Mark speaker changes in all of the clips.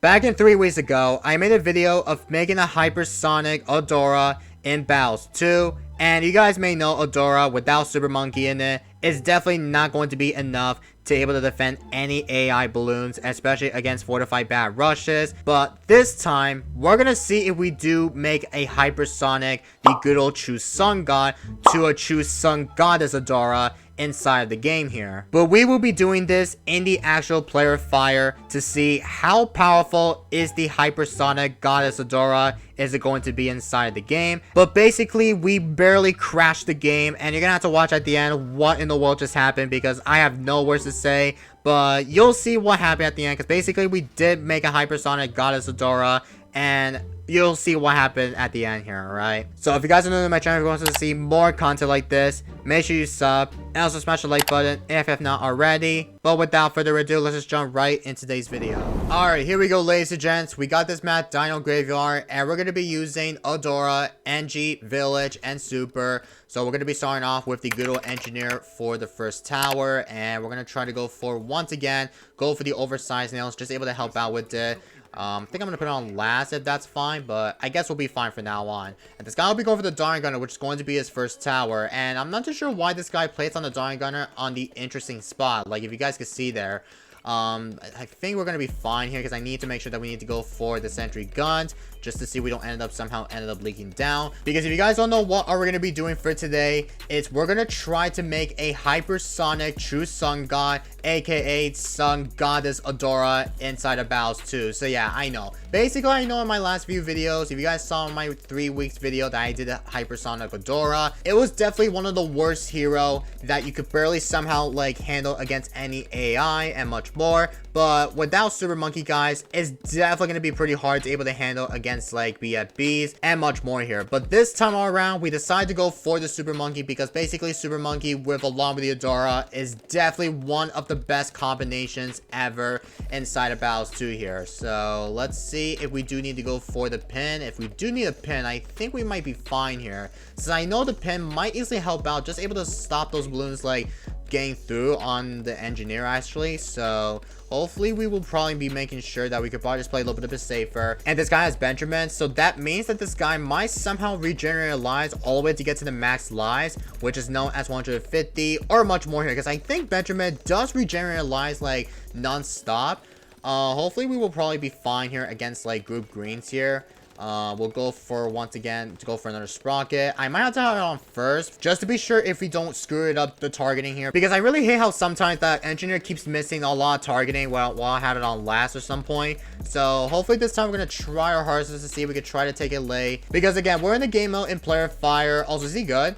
Speaker 1: Back in 3 weeks ago, I made a video of making a hypersonic ADORA in Bloons 2, and you guys may know ADORA without Super Monkey in it is definitely not going to be enough to able to defend any AI balloons, especially against fortified bad rushes. But this time, we're gonna see if we do make a hypersonic, the good old true sun god, to a true sun goddess ADORA inside of the game here. But we will be doing this in the actual player fire to see how powerful is the hypersonic goddess ADORA is it going to be inside the game. But basically, we barely crashed the game, and you're gonna have to watch at the end what in the world just happened, because I have no words to say. But you'll see what happened at the end, because basically we did make a hypersonic goddess ADORA, and you'll see what happened at the end here, alright? So if you guys are new to my channel, if you want to see more content like this, make sure you sub, and also smash the like button if you have not already. But without further ado, let's just jump right into today's video. Alright, here we go, ladies and gents. We got this map, Dino Graveyard, and we're going to be using ADORA, NG, Village, and Super. So we're going to be starting off with the good old engineer for the first tower, and we're going to try to go for, once again, go for the oversized nails, just able to help out with it. I think I'm going to put it on last if that's fine, but I guess we'll be fine from now on. And this guy will be going for the Darn Gunner, which is going to be his first tower. And I'm not too sure why this guy plays on the Darn Gunner on the interesting spot. Like, if you guys can see there. I think we're going to be fine here, because I need to make sure that we need to go for the sentry guns, just to see we don't somehow end up leaking down. Because if you guys don't know what are we going to be doing for today, it's we're going to try to make a hypersonic true sun god, aka sun goddess ADORA, inside of Bloons 2. So yeah, I know. Basically, I know in my last few videos, if you guys saw my 3 weeks video that I did a hypersonic ADORA, it was definitely one of the worst hero that you could barely somehow like handle against any AI and much more. But without Super Monkey, guys, it's definitely going to be pretty hard to able to handle against like BFBs and much more here. But this time all around, we decided to go for the Super Monkey, because basically Super Monkey with along with the ADORA is definitely one of the best combinations ever inside of Bloons 2 here. So let's see if we do need to go for the pin. If we do need a pin, I think we might be fine here, since I know the pin might easily help out, just able to stop those balloons like getting through on the engineer actually. So hopefully we will probably be making sure that we could probably just play a little bit safer. And this guy has Benjamin, so that means that this guy might somehow regenerate lives all the way to get to the max lives, which is known as 150 or much more here, because I think Benjamin does regenerate lives like non-stop. Hopefully we will probably be fine here against like group greens here. We'll go for, once again, to go for another sprocket. I might have to have it on first, just to be sure if we don't screw it up the targeting here, because I really hate how sometimes that engineer keeps missing a lot of targeting while I had it on last at some point. So hopefully this time we're going to try our hardest to see if we can try to take it late, because again, we're in the game mode in player fire. Also, is he good?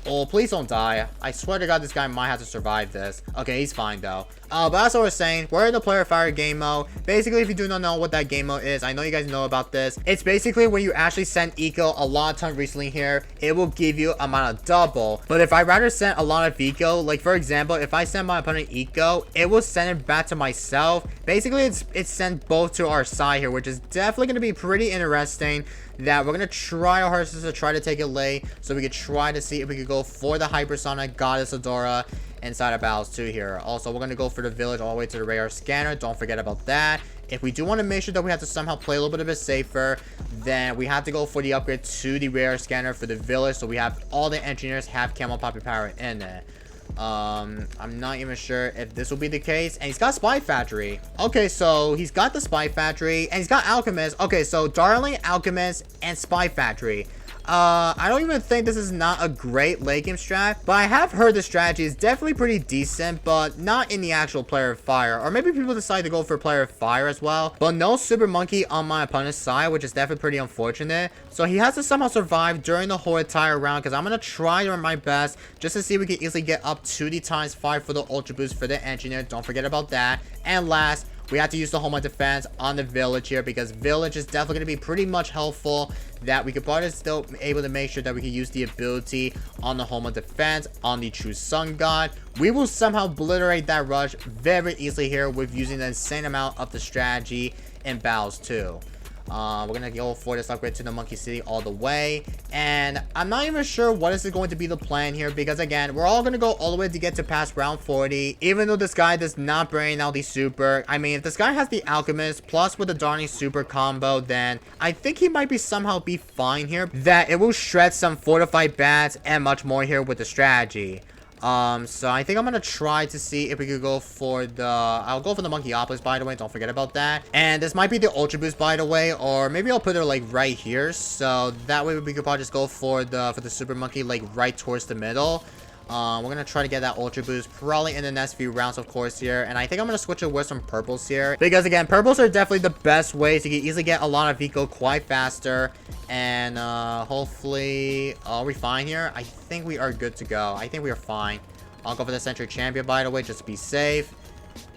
Speaker 1: Oh, please don't die. I swear to God, this guy might have to survive this. Okay, he's fine though. But that's what we're saying. We're in the player fire game mode. Basically, if you do not know what that game mode is, I know you guys know about this. It's basically when you actually send eco a lot of times recently here, it will give you amount of double. But if I rather send a lot of eco, like for example, if I send my opponent eco, it will send it back to myself. Basically, it's sent both to our side here, which is definitely going to be pretty interesting. That we're going to try our hardest to try to take it late, so we could try to see if we could go for the hypersonic goddess ADORA inside of Bloons 2 here. Also, we're going to go for the village all the way to the radar scanner. Don't forget about that. If we do want to make sure that we have to somehow play a little bit of it safer, then we have to go for the upgrade to the radar scanner for the village, so we have all the engineers have camo poppy power in it. I'm not even sure if this will be the case. And he's got Spy Factory. Okay, so he's got the Spy Factory, and he's got Alchemist. Okay, so Darling, Alchemist, and Spy Factory. I don't even think this is not a great late game strat, but I have heard the strategy is definitely pretty decent, but not in the actual player fire. Or maybe people decide to go for player fire as well. But no Super Monkey on my opponent's side, which is definitely pretty unfortunate. So he has to somehow survive during the whole entire round, because I'm going to try my best just to see if we can easily get up to the ×5 for the Ultra Boost for the engineer. Don't forget about that. And last, we have to use the home of defense on the village here, because village is definitely going to be pretty much helpful, that we could probably still able to make sure that we can use the ability on the home of defense on the true sun god. We will somehow obliterate that rush very easily here with using the insane amount of the strategy in Bloons 2. We're gonna go for this upgrade to the Monkey City all the way. And I'm not even sure what is going to be the plan here, because again, we're all gonna go all the way to get to past round 40. Even though this guy does not bring out the super. I mean, if this guy has the Alchemist plus with the Darning super combo, then I think he might be somehow be fine here. That it will shred some fortified bats and much more here with the strategy. So I think I'm gonna try to see if we could go for the... I'll go for the Monkeyopolis, by the way. Don't forget about that. And this might be the Ultra Boost, by the way. Or maybe I'll put it, like, right here. So that way we could probably just go for the Super Monkey, like, right towards the middle. We're gonna try to get that Ultra Boost probably in the next few rounds, of course, here. And I think I'm gonna switch it with some purples here. Because, again, purples are definitely the best way to easily get a lot of eco quite faster. And, hopefully... Are we fine here? I think we are good to go. I think we are fine. I'll go for the Century Champion, by the way, just to be safe.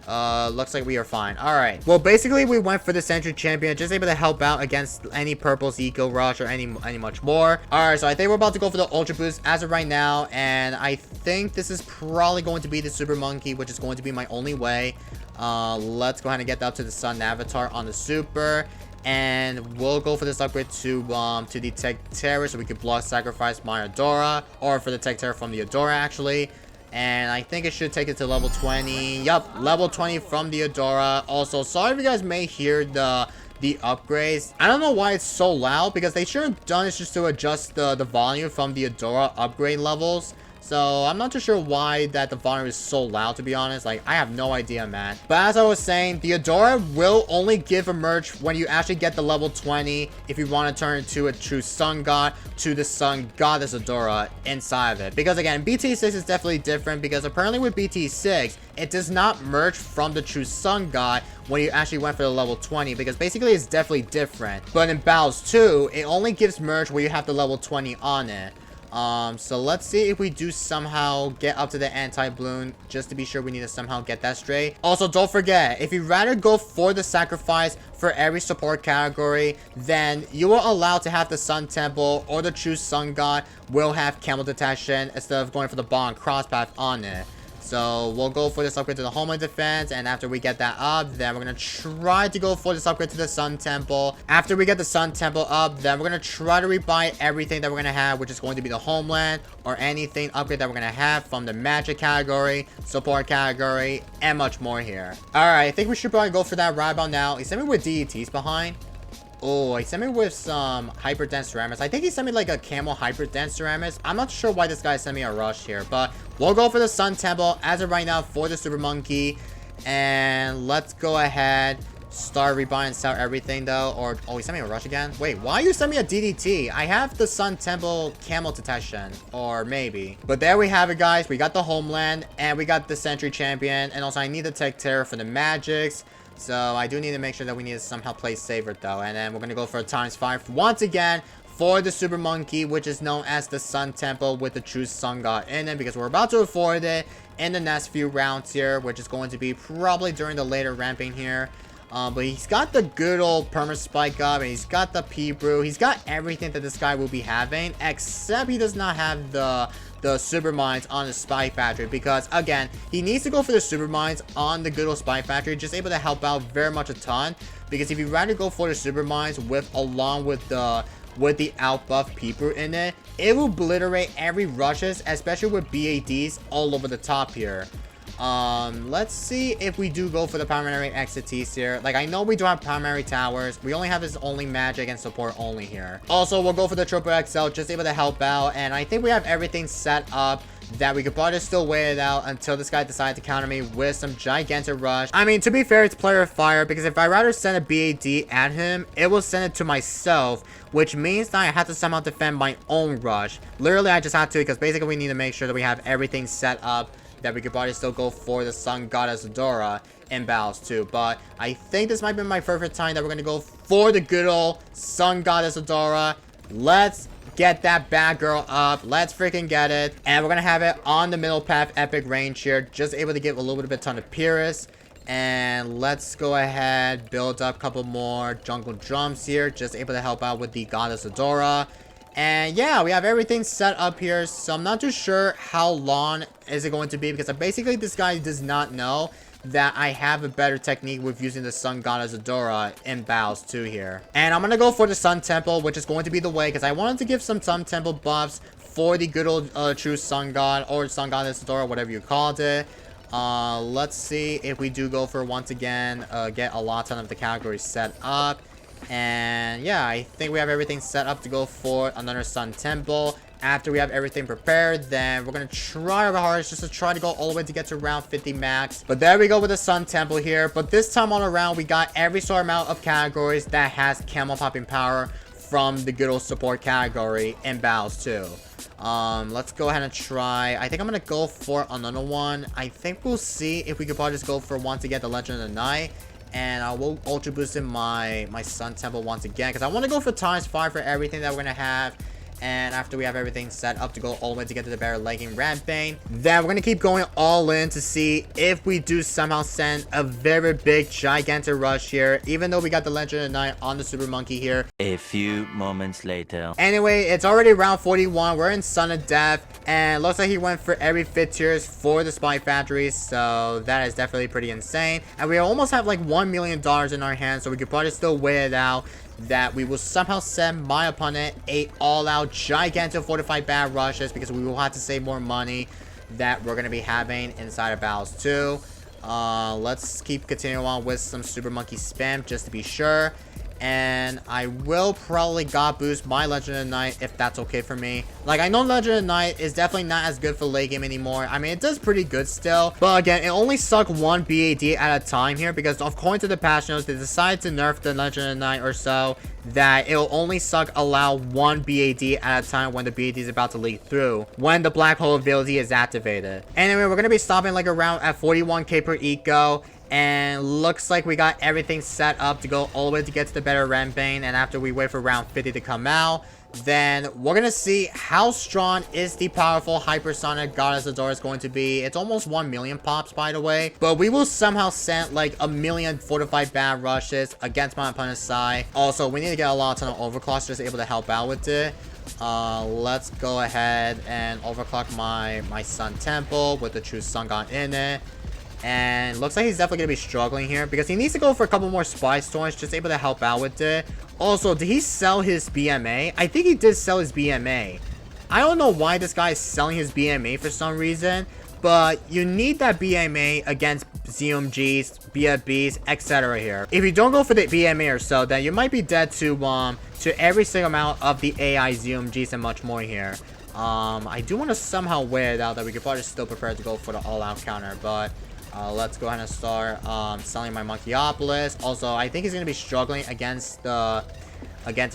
Speaker 1: Looks like we are fine. Alright. Well, basically, we went for the Century Champion, just able to help out against any purples Eco Rush or any much more. Alright, so I think we're about to go for the Ultra Boost as of right now, and I think this is probably going to be the Super Monkey, which is going to be my only way. Let's go ahead and get up to the Sun Avatar on the Super. And we'll go for this upgrade to the Tech Terror, so we could block sacrifice my ADORA, or for the Tech Terror from the ADORA, actually. And I think it should take it to level 20. Yup, level 20 from the ADORA. Also, sorry if you guys may hear the upgrades. I don't know why it's so loud, because they should have done it just to adjust the volume from the ADORA upgrade levels. So, I'm not too sure why that the volume is so loud, to be honest. Like, I have no idea, man. But as I was saying, the ADORA will only give a merge when you actually get the level 20. If you want to turn into a true Sun God to the Sun Goddess ADORA inside of it. Because, again, BT6 is definitely different. Because apparently with BT6, it does not merge from the true Sun God when you actually went for the level 20. Because basically, it's definitely different. But in Battles 2, it only gives merge where you have the level 20 on it. So let's see if we do somehow get up to the anti-bloon. Just to be sure, we need to somehow get that straight. Also, don't forget, if you'd rather go for the sacrifice for every support category, then you are allowed to have the Sun Temple or the true Sun God will have camel detection instead of going for the bond crosspath on it. So we'll go for this upgrade to the Homeland Defense, and after we get that up, then we're going to try to go for this upgrade to the Sun Temple. After we get the Sun Temple up, then we're going to try to rebuy everything that we're going to have, which is going to be the Homeland, or anything upgrade that we're going to have from the Magic category, Support category, and much more here. Alright, I think we should probably go for that right about now. He sent me with DETs behind. Oh, he sent me with some hyper dense ceramics. I think he sent me like a camel hyper dense ceramics. I'm not sure why this guy sent me a rush here, but we'll go for the Sun Temple as of right now for the Super Monkey. And let's go ahead, start rebuying and sell everything though. Or, oh, he sent me a rush again. Wait, why you send me a DDT? I have the Sun Temple camel detection, or maybe. But there we have it, guys. We got the Homeland and we got the Century Champion. And also I need the Tech Terror for the Magics. So I do need to make sure that we need to somehow play safer though. And then we're going to go for a ×5 once again for the Super Monkey, which is known as the Sun Temple with the true Sun God in it, because we're about to afford it in the next few rounds here, which is going to be probably during the later ramping here. But he's got the good old perma spike up, and he's got the P-Brew. He's got everything that this guy will be having, except he does not have the super mines on the spy factory, because again, he needs to go for the super mines on the good old spy factory, just able to help out very much a ton. Because if you rather go for the super mines along with the out buff P-Brew in it, it will obliterate every rushes, especially with BADs all over the top here. Let's see if we do go for the primary XTs here. Like, I know we do have primary towers. We only have his only magic and support only here. Also, we'll go for the triple XL, just able to help out. And I think we have everything set up that we could probably still wait it out until this guy decides to counter me with some gigantic rush. I mean, to be fair, it's player fire, because if I rather send a BAD at him, it will send it to myself, which means that I have to somehow defend my own rush. Literally, I just have to, because basically we need to make sure that we have everything set up that we could probably still go for the Sun Goddess ADORA in battles too. But I think this might be my perfect time that we're going to go for the good old Sun Goddess ADORA. Let's get that bad girl up. Let's freaking get it. And we're going to have it on the middle path epic range here. Just able to give a little bit of ton of Pyrrhus. And let's go ahead, build up a couple more jungle drums here. Just able to help out with the Goddess ADORA. And yeah, we have everything set up here, so I'm not too sure how long is it going to be, because basically this guy does not know that I have a better technique with using the Sun Goddess Adora in battles too here. And I'm gonna go for the Sun Temple, which is going to be the way, because I wanted to give some Sun Temple buffs for the good old true Sun God, or Sun Goddess Adora, whatever you called it. Let's see if we do go for, once again, get a lot ton of the categories set up. And yeah, I think we have everything set up to go for another Sun Temple. After we have everything prepared, then we're gonna try our hardest just to try to go all the way to get to round 50 max. But there we go with the Sun Temple here. But this time on around, we got every sort of amount of categories that has camel popping power from the good old support category in battles too. Let's go ahead and try. I think I'm gonna go for another one. I think we'll see if we could probably just go for one to get the Legend of the Night. And I will ultra boost in my Sun Temple once again, because I want to go for ×5 for everything that we're gonna have. And after we have everything set up to go all the way to get to the better legging Rampage, then we're going to keep going all in to see if we do somehow send a very big gigantic rush here, even though we got the Legend of the Night on the Super Monkey here.
Speaker 2: A few moments later.
Speaker 1: Anyway, it's already round 41. We're in Son of Death, and it looks like he went for every 5 tiers for the Spy Factory, so that is definitely pretty insane. And we almost have like $1 million in our hands, so we could probably still wait it out that we will somehow send my opponent a all-out gigantic fortified bad rushes, because we will have to save more money that we're going to be having inside of battles too. Let's keep continuing on with some Super Monkey spam just to be sure. And I will probably God boost my Legend of the Night if that's okay for me. Like, I know Legend of the Night is definitely not as good for late game anymore. I mean, it does pretty good still. But again, it only suck 1 BAD at a time here, because according to the patch notes, they decided to nerf the Legend of the Night or so, that it'll only allow 1 BAD at a time when the BAD is about to leak through, when the Black Hole ability is activated. Anyway, we're going to be stopping like around at 41k per eco. And looks like we got everything set up to go all the way to get to the better Rampage. And after we wait for round 50 to come out, then we're going to see how strong is the powerful Hypersonic Goddess Adora is going to be. It's almost 1 million pops, by the way. But we will somehow send like a million fortified bad rushes against my opponent's side. Also, we need to get a lot of overclocks just able to help out with it. Let's go ahead and overclock my Sun Temple with the true Sun God in it. And looks like he's definitely going to be struggling here, because he needs to go for a couple more Spy Storms just able to help out with it. Also, did he sell his BMA? I think he did sell his BMA. I don't know why this guy is selling his BMA for some reason, but you need that BMA against ZMGs, BFBs, etc. here. If you don't go for the BMA or so, then you might be dead to every single amount of the AI ZMGs and much more here. I do want to somehow wear it out that we could probably still prepare to go for the all-out counter, but let's go ahead and start selling my Monkeyopolis. Also, I think he's going to be struggling against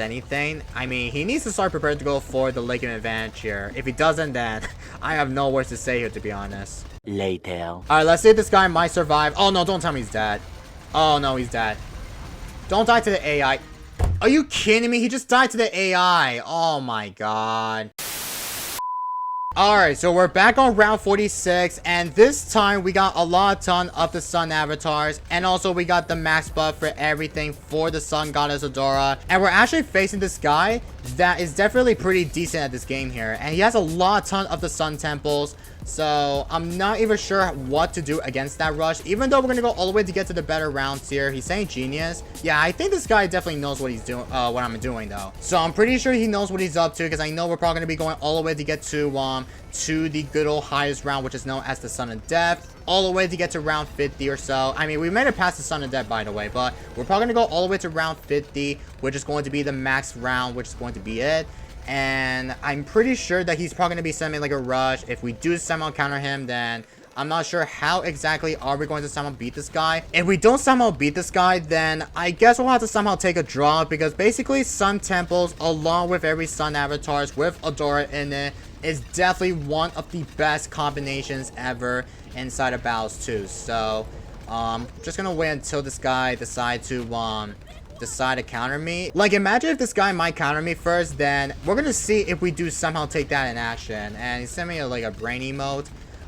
Speaker 1: anything. I mean, he needs to start prepared to go for the Legion advantage here. If he doesn't, then I have no words to say here, to be honest.
Speaker 2: Later.
Speaker 1: Alright, let's see if this guy might survive. Oh no, don't tell me he's dead. Oh no, he's dead. Don't die to the AI. Are you kidding me? He just died to the AI. Oh my god. Alright, so we're back on round 46, and this time we got a ton of the Sun avatars, and also we got the max buff for everything for the Sun Goddess Adora, and we're actually facing this guy that is definitely pretty decent at this game here, and he has a ton of the Sun Temples, so I'm not even sure what to do against that rush, even though we're gonna go all the way to get to the better rounds here. He's saying genius. Yeah, I think this guy definitely knows what he's doing, what I'm doing though. So I'm pretty sure he knows what he's up to, because I know we're probably gonna be going all the way to get to the good old highest round, which is known as the Son of Death, all the way to get to round 50 or so. I mean, we made it past the Son of Death, by the way, but we're probably gonna go all the way to round 50, which is going to be the max round, which is going to be it. And I'm pretty sure that he's probably gonna be sending like a rush. If we do somehow counter him, then I'm not sure how exactly are we going to somehow beat this guy. If we don't somehow beat this guy, then I guess we'll have to somehow take a draw, because basically Sun Temples, along with every Sun avatars with Adora in it, is definitely one of the best combinations ever inside of battles too. So just gonna wait until this guy decides to counter me. Like, imagine if this guy might counter me first, then we're gonna see if we do somehow take that in action. And he sent me like a brain emote.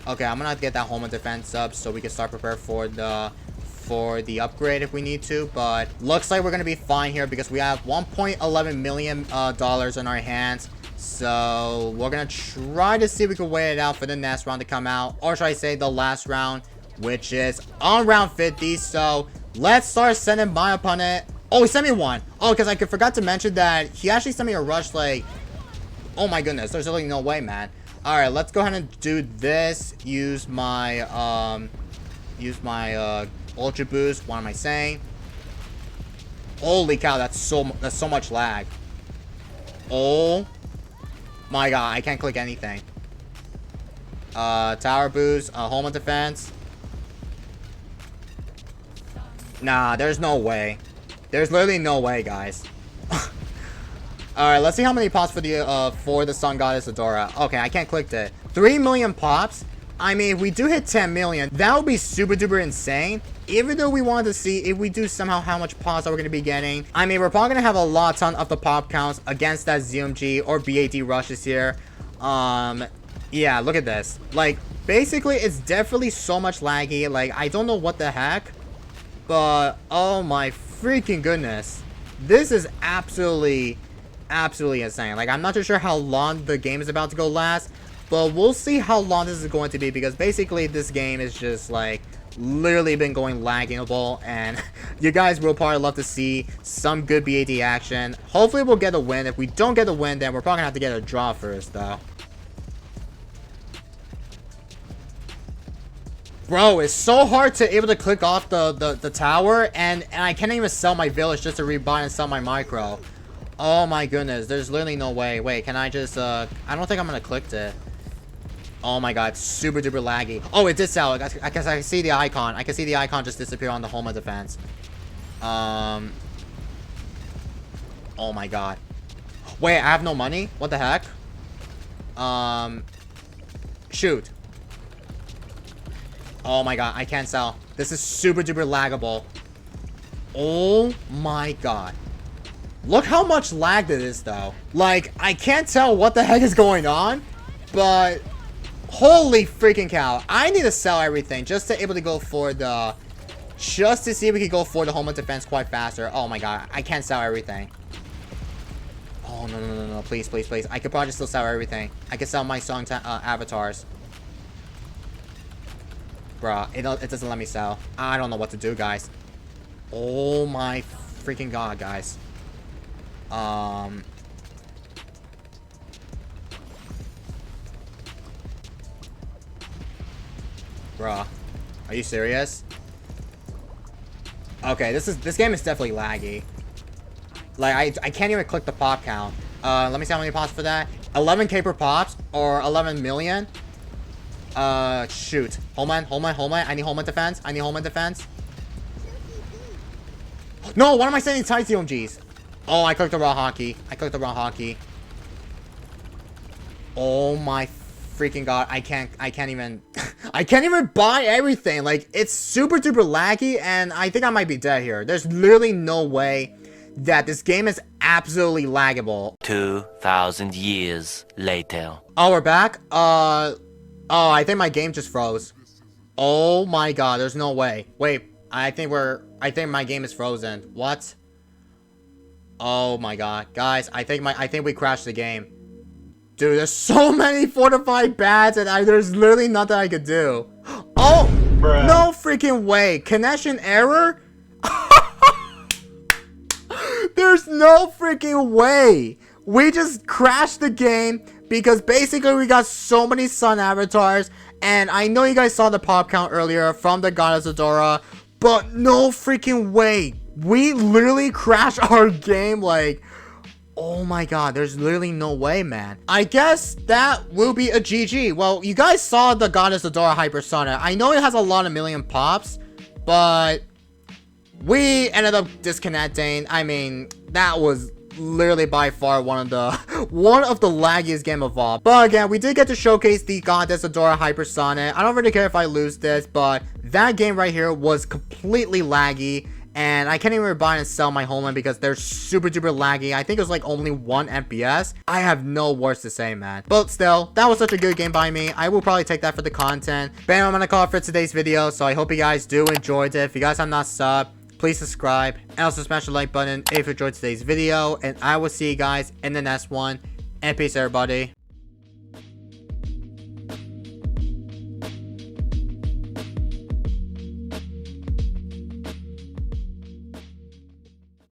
Speaker 1: Okay, I'm gonna have to get that home of defense up so we can start prepare for the upgrade if we need to. But looks like we're gonna be fine here, because we have $1.11 million in our hands. So we're gonna try to see if we can wait it out for the next round to come out, or should I say the last round, which is on round 50. So let's start sending my opponent. Oh, he sent me one. Oh, because I forgot to mention that he actually sent me a rush, like, oh my goodness, there's really no way, man. All right, let's go ahead and do this. Use my ultra boost. What am I saying? Holy cow, that's so much lag. Oh my god, I can't click anything. Tower boost, home of defense. Nah, there's no way. There's literally no way, guys. Alright, let's see how many pops for the Sun Goddess ADORA. Okay, I can't click that. 3 million pops? I mean, if we do hit 10 million, that would be super duper insane. Even though we wanted to see if we do somehow how much pops that we're going to be getting. I mean, we're probably going to have a ton of the pop counts against that ZMG or BAD rushes here. Yeah, look at this. Like, basically, it's definitely so much laggy. Like, I don't know what the heck. But, oh my freaking goodness. This is absolutely insane. Like, I'm not too sure how long the game is about to go last, but we'll see how long this is going to be, because basically this game is just like literally been going laggable, and you guys will probably love to see some good BAD action. Hopefully we'll get a win. If we don't get a win, then we're probably gonna have to get a draw first though. Bro, it's so hard to able to click off the tower, and I can't even sell my village just to rebuy and sell my micro. Oh my goodness, there's literally no way. Wait, can I just, I don't think I'm gonna click it. Oh my god, super duper laggy. Oh, it did sell. I guess I can see the icon. I can see the icon just disappear on the home of defense. Oh my god. Wait, I have no money? What the heck? Shoot. Oh my god, I can't sell. This is super duper laggable. Oh my god. Look how much lagged it is, though. Like, I can't tell what the heck is going on, but holy freaking cow. I need to sell everything just to able to go for the... Just to see if we can go for the home of defense quite faster. Oh my god, I can't sell everything. Oh, no. Please, please, please. I could probably still sell everything. I could sell my song avatars. Bruh, it doesn't let me sell. I don't know what to do, guys. Oh my freaking god, guys. Bruh, are you serious? Okay, this game is definitely laggy. Like, I can't even click the pop count. Let me see how many pops for that. 11k per pops, or 11 million. Shoot. Hold on. I need home defense. No, why am I sending tight CMGs? Oh, I clicked the wrong hockey. Oh my freaking god. I can't even I can't even buy everything. Like, it's super duper laggy, and I think I might be dead here. There's literally no way that this game is absolutely laggable.
Speaker 2: 2,000 years later.
Speaker 1: Oh, we're back? Oh, I think my game just froze. Oh my god, there's no way. Wait, I think my game is frozen. What? Oh my god. Guys, I think we crashed the game. Dude, there's so many fortified bats, and there's literally nothing I could do. Oh! Bruh. No freaking way. Connection error? There's no freaking way. We just crashed the game because basically we got so many sun avatars, and I know you guys saw the pop count earlier from the Goddess ADORA, but no freaking way. We literally crashed our game. Like, oh my god, there's literally no way, man. I guess that will be a GG. Well, you guys saw the Goddess ADORA Hypersonic. I know it has a lot of million pops, but we ended up disconnecting. I mean, that was literally by far one of the laggiest game of all. But again, we did get to showcase the Goddess ADORA Hypersonic. I don't really care if I lose this, but that game right here was completely laggy, and I can't even buy and sell my homeland because they're super duper laggy. I think it was like only 1 FPS. I have no words to say, man. But still, that was such a good game by me. I will probably take that for the content. Bam, I'm gonna call it for today's video. So I hope you guys do enjoyed it. If you guys have not subbed, please subscribe and also smash the like button if you enjoyed today's video, and I will see you guys in the next one, and peace everybody.